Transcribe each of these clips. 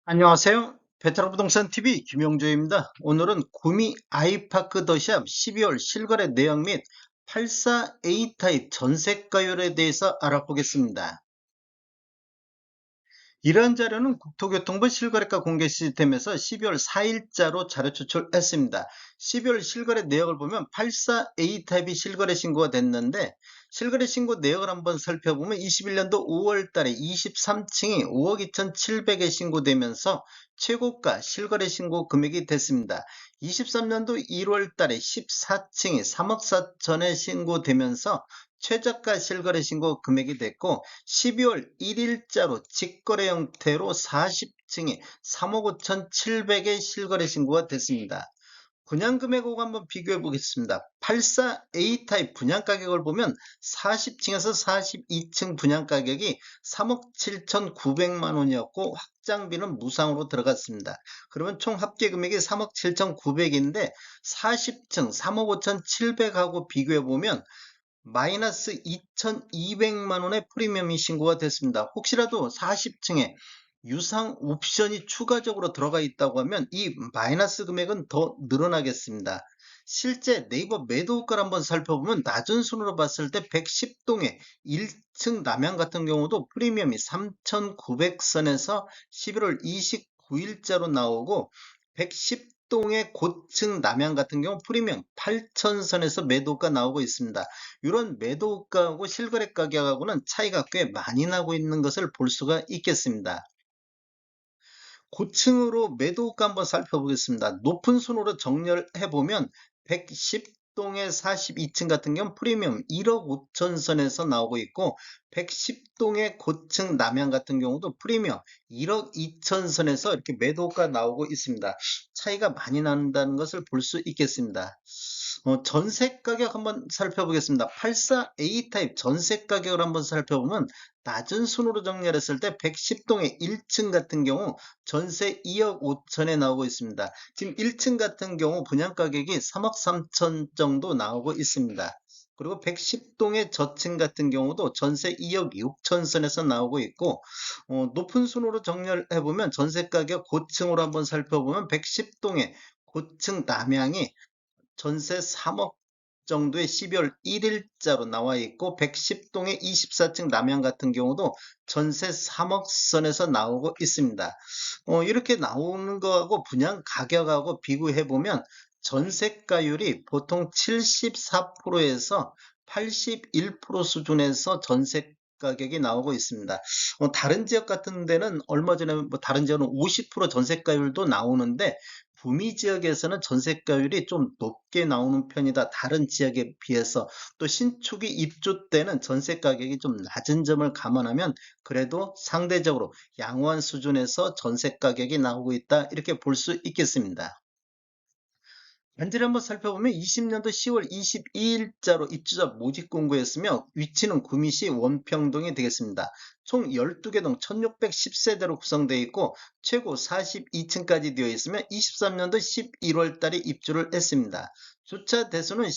안녕하세요. 베테랑 부동산 TV 김용조입니다. 오늘은 구미 아이파크 더샵 12월 실거래 내역 및 84A 타입 전세가율에 대해서 알아보겠습니다. 이러한 자료는 국토교통부 실거래가 공개 시스템에서 12월 4일자로 자료 추출했습니다. 12월 실거래 내역을 보면 84A 타입이 실거래 신고가 됐는데 실거래 신고 내역을 한번 살펴보면 21년도 5월 달에 23층이 5억 2,700에 신고되면서 최고가 실거래 신고 금액이 됐습니다. 23년도 1월 달에 14층이 3억 4천에 신고되면서 최저가 실거래 신고 금액이 됐고 12월 1일자로 직거래 형태로 40층이 3억 5,700에 실거래 신고가 됐습니다. 분양금액하고 한번 비교해 보겠습니다. 84A 타입 분양가격을 보면 40층에서 42층 분양가격이 3억 7,900만 원이었고 확장비는 무상으로 들어갔습니다. 그러면 총 합계금액이 3억 7,900인데 40층 3억 5,700하고 비교해 보면 마이너스 2,200만 원의 프리미엄이 신고가 됐습니다. 혹시라도 40층에 유상 옵션이 추가적으로 들어가 있다고 하면 이 마이너스 금액은 더 늘어나겠습니다. 실제 네이버 매도가를 한번 살펴보면 낮은 순으로 봤을 때 110동의 1층 남양 같은 경우도 프리미엄이 3,900선에서 11월 29일자로 나오고 110동의 고층 남양 같은 경우 프리미엄 8,000선에서 매도가 나오고 있습니다. 이런 매도가하고 실거래 가격하고는 차이가 꽤 많이 나고 있는 것을 볼 수가 있겠습니다. 고층으로 매도가 한번 살펴보겠습니다. 높은 순으로 정렬해 보면 110동의 42층 같은 경우 프리미엄 1억 5천 선에서 나오고 있고 110동의 고층 남양 같은 경우도 프리미엄 1억 2천 선에서 이렇게 매도가 나오고 있습니다. 차이가 많이 난다는 것을 볼 수 있겠습니다. 전세 가격 한번 살펴보겠습니다. 84A 타입 전세 가격을 한번 살펴보면 낮은 순으로 정렬했을 때 110동의 1층 같은 경우 전세 2억 5천에 나오고 있습니다. 지금 1층 같은 경우 분양 가격이 3억 3천 정도 나오고 있습니다. 그리고 110동의 저층 같은 경우도 전세 2억 6천 선에서 나오고 있고 높은 순으로 정렬해 보면 전세 가격 고층으로 한번 살펴보면 110동의 고층 남양이 전세 3억 정도의 12월 1일자로 나와 있고 110동의 24층 남양 같은 경우도 전세 3억 선에서 나오고 있습니다. 이렇게 나오는 거하고 분양 가격하고 비교해 보면 전세가율이 보통 74%에서 81% 수준에서 전세 가격이 나오고 있습니다. 다른 지역 같은 데는 얼마 전에 다른 지역은 50% 전세가율도 나오는데 구미 지역에서는 전세가율이 좀 높게 나오는 편이다. 다른 지역에 비해서 또 신축이 입주 때는 전세 가격이 좀 낮은 점을 감안하면 그래도 상대적으로 양호한 수준에서 전세 가격이 나오고 있다. 이렇게 볼 수 있겠습니다. 단지를 한번 살펴보면 20년도 10월 22일자로 입주자 모집 공고였으며 위치는 구미시 원평동이 되겠습니다. 총 12개 동 1610세대로 구성되어 있고 최고 42층까지 되어 있으며 23년도 11월 달에 입주를 했습니다. 주차 대수는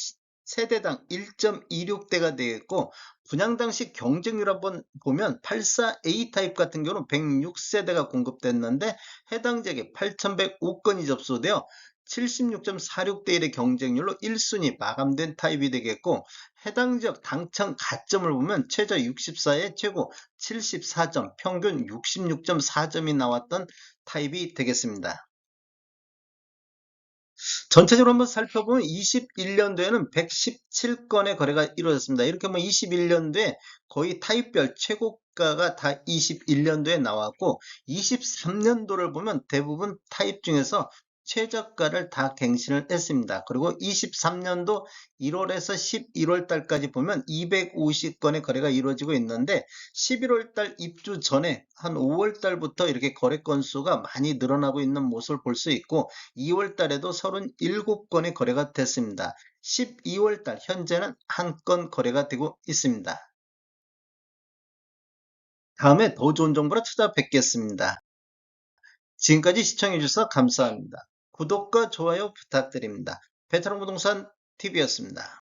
세대당 1.26대가 되어 있고 분양 당시 경쟁률 한번 보면 84A 타입 같은 경우는 106세대가 공급됐는데 해당 지역에 8,105건이 접수되어 76.46대 1의 경쟁률로 1순위 마감된 타입이 되겠고 해당 지역 당첨 가점을 보면 최저 64에 최고 74점, 평균 66.4점이 나왔던 타입이 되겠습니다. 전체적으로 한번 살펴보면 21년도에는 117건의 거래가 이루어졌습니다. 이렇게 뭐 21년도에 거의 타입별 최고가가 다 21년도에 나왔고 23년도를 보면 대부분 타입 중에서 최저가를 다 갱신을 했습니다. 그리고 23년도 1월에서 11월 달까지 보면 250건의 거래가 이루어지고 있는데 11월 달 입주 전에 한 5월 달부터 이렇게 거래 건수가 많이 늘어나고 있는 모습을 볼 수 있고 2월 달에도 37건의 거래가 됐습니다. 12월 달 현재는 한 건 거래가 되고 있습니다. 다음에 더 좋은 정보로 찾아뵙겠습니다. 지금까지 시청해주셔서 감사합니다. 구독과 좋아요 부탁드립니다. 베테랑 부동산 TV였습니다.